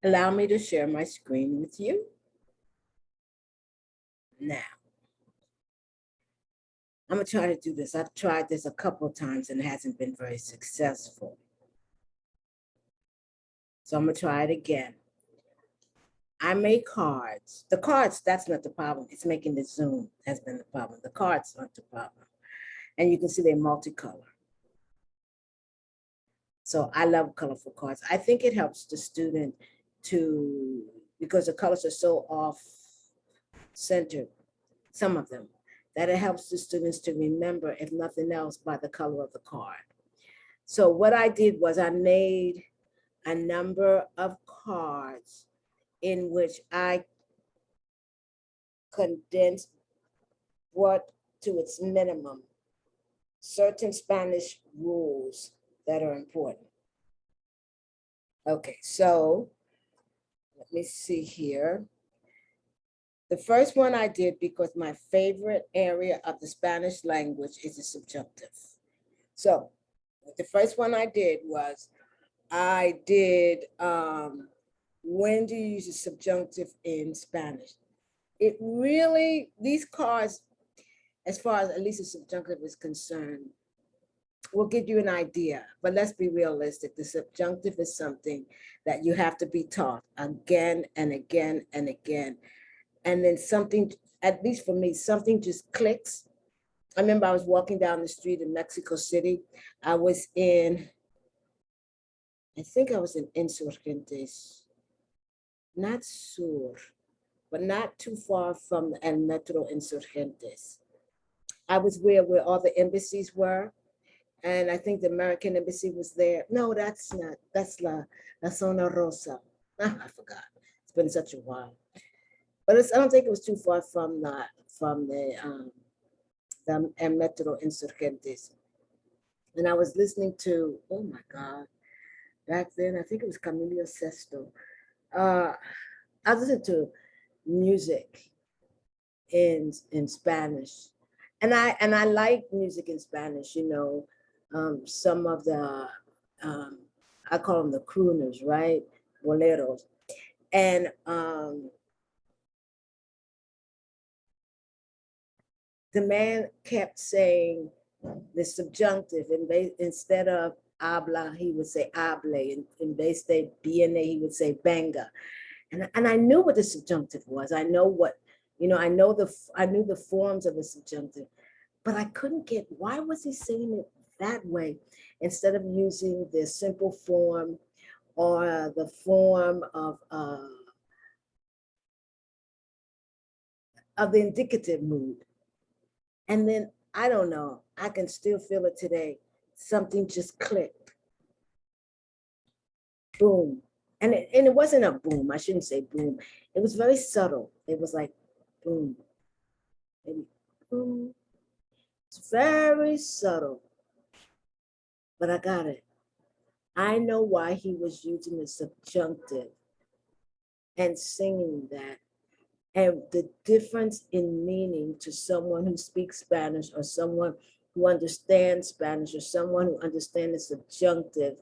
Allow me to share my screen with you. Now, I'm gonna try to do this. I've tried this a couple of times and it hasn't been very successful. So I'm gonna try it again. I make cards. The cards, that's not the problem. It's making the zoom has been the problem. The cards aren't the problem. And you can see they're multicolor. So I love colorful cards. I think it helps the student to, because the colors are so off centered, some of them, that it helps the students to remember, if nothing else, by the color of the card. So what I did was I made a number of cards in which I condensed, brought to its minimum certain Spanish rules that are important. Okay, so let me see here. The first one I did, because my favorite area of the Spanish language is the subjunctive. So the first one I did was, I did, when do you use the subjunctive in Spanish? It really, these cards, as far as at least the subjunctive is concerned, will give you an idea, but let's be realistic. The subjunctive is something that you have to be taught again and again and again. And then something, at least for me, something just clicks. I remember I was walking down the street in Mexico City. I was in, I think I was in Insurgentes, not Sur, but not too far from El Metro Insurgentes. I was where all the embassies were. And I think the American embassy was there. No, that's not, that's La Zona Rosa. I forgot. It's been such a while. But I don't think it was too far from the Metro Insurgentes. And I was listening to, oh my God, back then, I think it was Camilo Sesto. I listened to music in Spanish. And I like music in Spanish, you know. Some of the, I call them the crooners, right? Boleros. And the man kept saying the subjunctive, and instead of habla, he would say hable, and they say viene, he would say venga. And I knew what the subjunctive was. I know what, you know, I knew the forms of the subjunctive, but I couldn't get, why was he saying it that way instead of using the simple form or the form of the indicative mood. And then, I don't know, I can still feel it today. Something just clicked. Boom. And it wasn't a boom. I shouldn't say boom. It was very subtle. It was like boom. Maybe boom. It's very subtle. But I got it. I know why he was using the subjunctive and singing that. And the difference in meaning to someone who speaks Spanish or someone who understands Spanish or someone who understands the subjunctive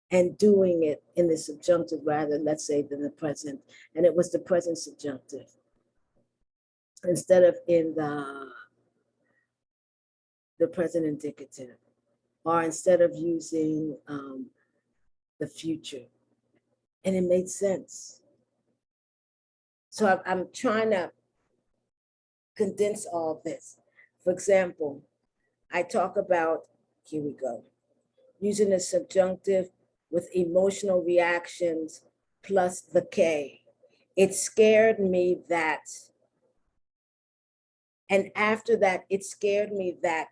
and doing it in the subjunctive rather, let's say, than the present. And it was the present subjunctive instead of in the present indicative, or instead of using the future. And it made sense. So I'm trying to condense all this. For example, I talk about, here we go, using the subjunctive with emotional reactions plus the K. It scared me that, and after that, it scared me that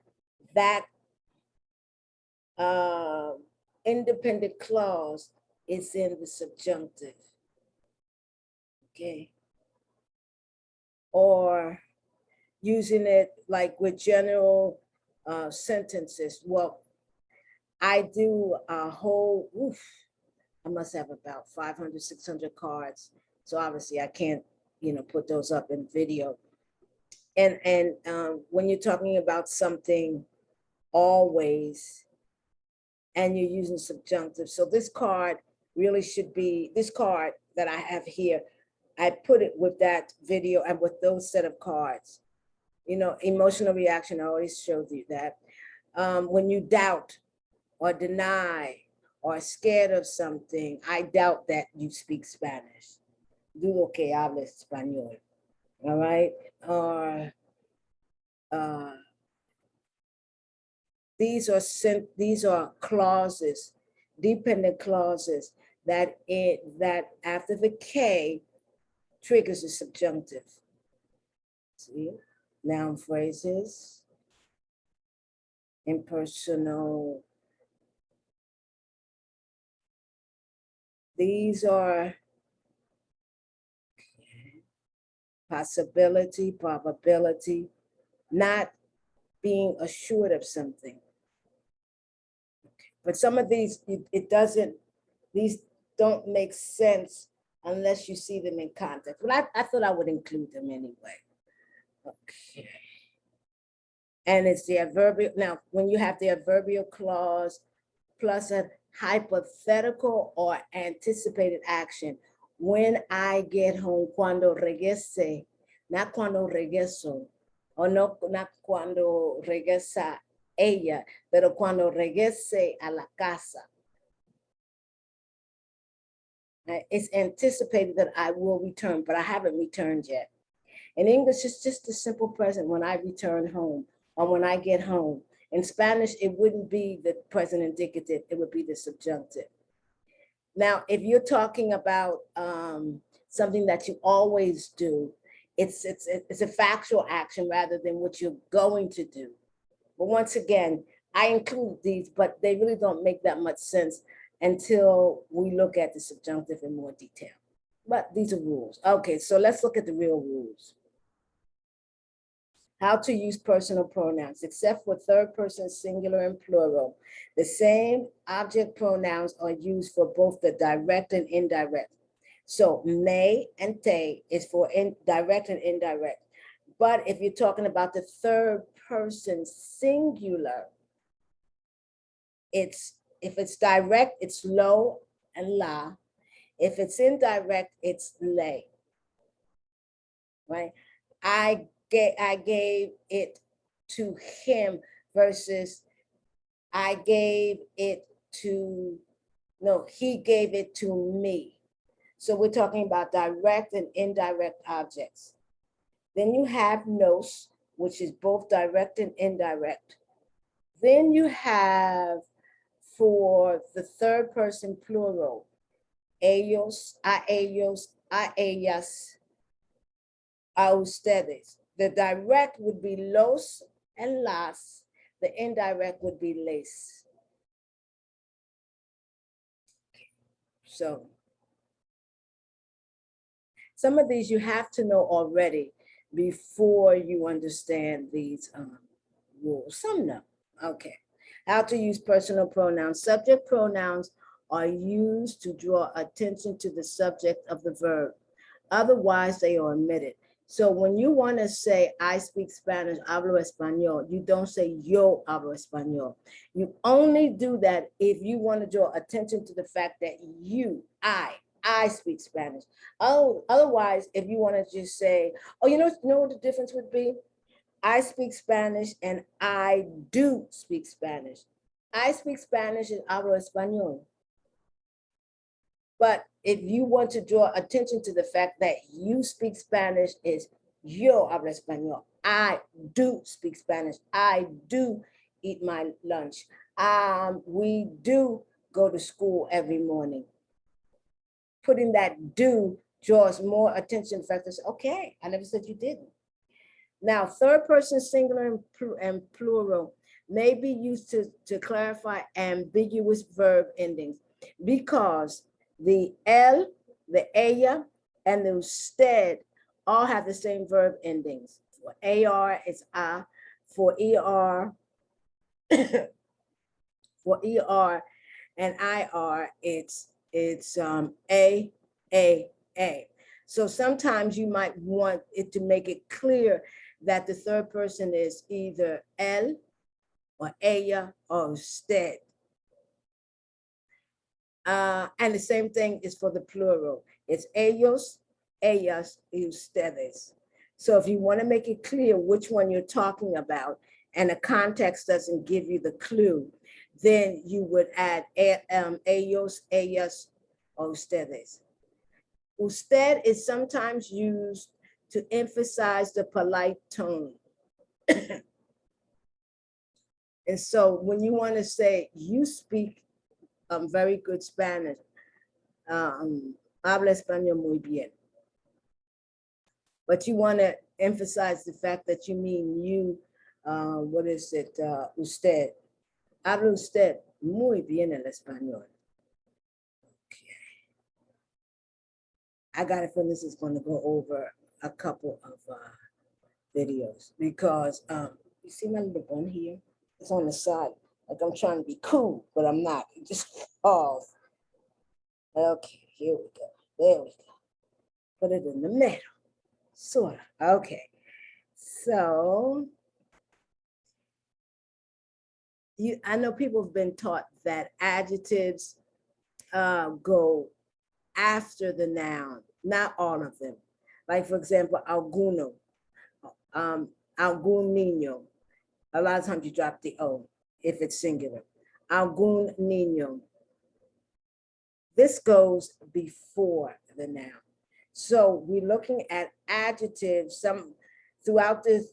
independent clause is in the subjunctive. Okay. Or using it like with general sentences. Well, I do a whole, I must have about 500, 600 cards. So obviously I can't, you know, put those up in video. And when you're talking about something always, and you're using subjunctive. So this card really should be, this card that I have here, I put it with that video and with those set of cards. You know, emotional reaction, I always showed you that. When you doubt or deny or scared of something, I doubt that you speak Spanish. Dudo que hables español. All right. Or these are clauses, dependent clauses that after the K triggers a subjunctive. See, noun phrases, impersonal. These are possibility, probability, not being assured of something. But some of these, these don't make sense unless you see them in context. But I thought I would include them anyway. Okay. And it's the adverbial. Now, when you have the adverbial clause plus a hypothetical or anticipated action, when I get home, cuando regrese, not cuando regreso, or no, not cuando regresa ella, pero cuando regrese a la casa. It's anticipated that I will return, but I haven't returned yet. In English, it's just a simple present when I return home or when I get home. In Spanish, it wouldn't be the present indicative, it would be the subjunctive. Now, if you're talking about something that you always do, it's a factual action rather than what you're going to do. But once again, I include these, but they really don't make that much sense until we look at the subjunctive in more detail. But these are rules. Okay, so let's look at the real rules. How to use personal pronouns, except for third person singular and plural. The same object pronouns are used for both the direct and indirect. So me and te is for direct and indirect. But if you're talking about the third person singular, if it's direct, it's lo and la. If it's indirect, it's le. Right? I gave it to him versus I gave it to, no, he gave it to me. So we're talking about direct and indirect objects. Then you have nos, which is both direct and indirect. Then you have, for the third person plural, ellos, a ellas, a ustedes. The direct would be los and las. The indirect would be les. So some of these you have to know already before you understand these rules. Some no. Okay. How to use personal pronouns. Subject pronouns are used to draw attention to the subject of the verb. Otherwise, they are omitted. So when you want to say, I speak Spanish, hablo español, you don't say yo hablo español. You only do that if you want to draw attention to the fact that I speak Spanish. Oh, otherwise, if you want to just say, oh, you know what the difference would be? I speak Spanish and I do speak Spanish. I speak Spanish and hablo español. But if you want to draw attention to the fact that you speak Spanish is yo hablo español. I do speak Spanish. I do eat my lunch. We do go to school every morning. Putting that do draws more attention. In fact, it's okay. I never said you didn't. Now, third person singular and plural may be used to clarify ambiguous verb endings because the el, the ella, and the usted all have the same verb endings. For AR, it's a. For ER, for ER and IR, it's A. So sometimes you might want it to make it clear that the third person is either él or ella or usted. And the same thing is for the plural. It's ellos, ellas, y ustedes. So if you want to make it clear which one you're talking about and the context doesn't give you the clue, then you would add ellos, ellas, or ustedes. Usted is sometimes used to emphasize the polite tone. And so when you want to say you speak very good Spanish, habla español muy bien. But you want to emphasize the fact that you mean you, what is it, usted. Habla usted muy bien el español. Okay. I got a feeling this is going to go over a couple of videos because you see my little bun here? It's on the side. Like I'm trying to be cool, but I'm not. It just falls. Okay, here we go. There we go. Put it in the middle. Sort of. Okay. So I know people have been taught that adjectives go after the noun. Not all of them. Like for example, alguno, algún niño. A lot of times you drop the O if it's singular. Algún niño. This goes before the noun. So we're looking at adjectives. Throughout these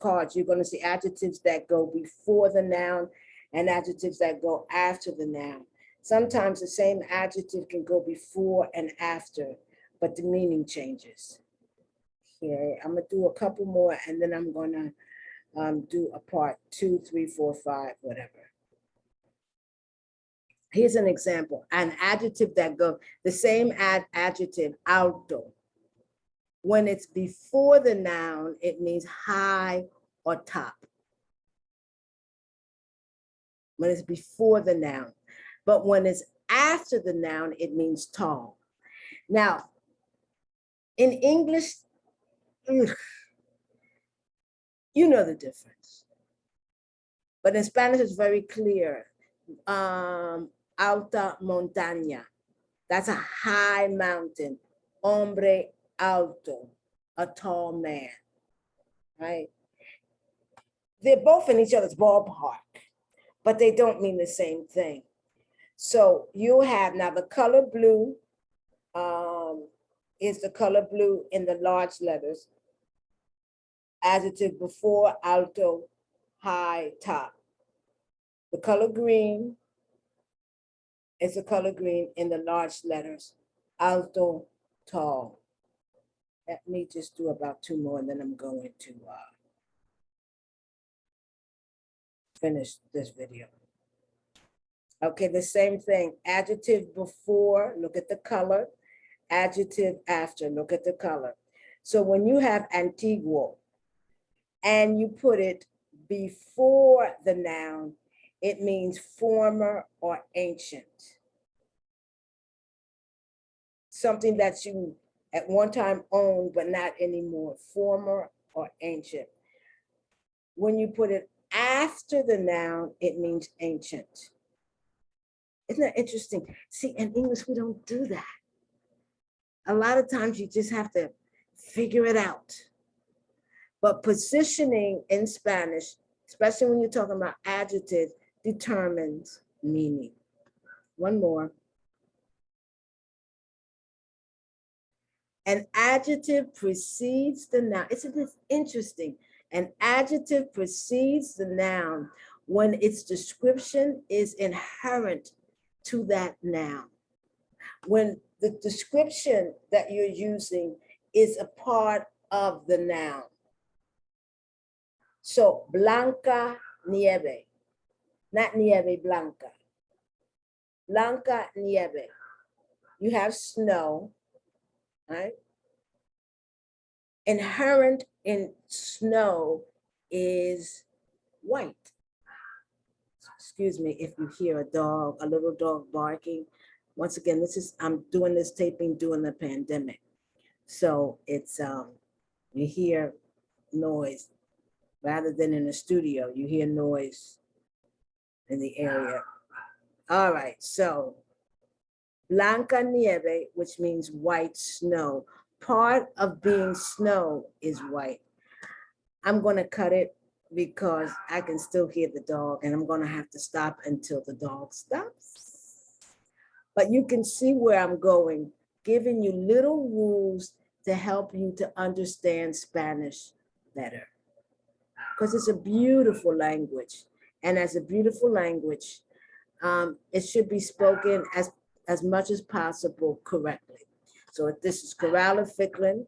cards, you're going to see adjectives that go before the noun and adjectives that go after the noun. Sometimes the same adjective can go before and after, but the meaning changes. Okay, I'm gonna do a couple more and then I'm gonna do a part 2, 3, 4, 5, whatever. Here's an example, an adjective that goes, the same adjective, alto. When it's before the noun, it means high or top. When it's before the noun. But when it's after the noun, it means tall. Now, in English, you know the difference. But in Spanish, it's very clear. Alta montaña. That's a high mountain. Hombre alto, a tall man, right? They're both in each other's ballpark, but they don't mean the same thing. So you have now the color blue is the color blue in the large letters. Adjective before alto, high, top. The color green is the color green in the large letters. Alto, tall. Let me just do about 2 more and then I'm going to finish this video. Okay, the same thing. Adjective before, look at the color. Adjective after, look at the color. So when you have antiguo and you put it before the noun, it means former or ancient. Something that you at one time owned, but not anymore, former or ancient. When you put it after the noun, it means ancient. Isn't that interesting? See, in English, we don't do that. A lot of times you just have to figure it out. But positioning in Spanish, especially when you're talking about adjectives, determines meaning. One more. An adjective precedes the noun. Isn't this interesting? An adjective precedes the noun when its description is inherent to that noun. When the description that you're using is a part of the noun. So, blanca nieve, not nieve blanca. Blanca nieve. You have snow, right? Inherent in snow is white. Excuse me if you hear a dog, a little dog barking. Once again, I'm doing this taping during the pandemic. So it's, you hear noise rather than in the studio, you hear noise in the area All right, so Blanca Nieve, which means white snow. Part of being snow is white. I'm gonna cut it because I can still hear the dog and I'm gonna have to stop until the dog stops. But you can see where I'm going, giving you little rules to help you to understand Spanish better. Because it's a beautiful language. And as a beautiful language, it should be spoken as much as possible correctly. So this is Corrala Ficklin,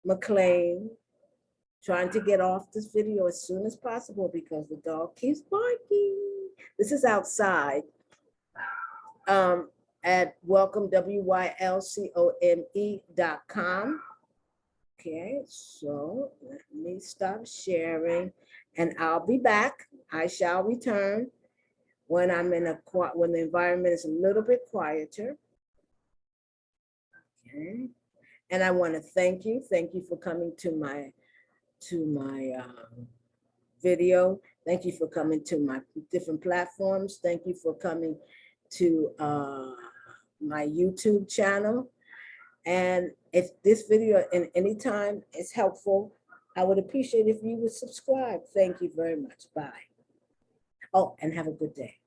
McLean, trying to get off this video as soon as possible because the dog keeps barking. This is outside at welcome, WYLCOME.com. Okay, so let me stop sharing and I'll be back. I shall return when I'm when the environment is a little bit quieter. Okay, and I want to thank you. Thank you for coming to my video. Thank you for coming to my different platforms. Thank you for coming to my YouTube channel. And if this video in any time is helpful, I would appreciate if you would subscribe. Thank you very much. Bye. Oh, and have a good day.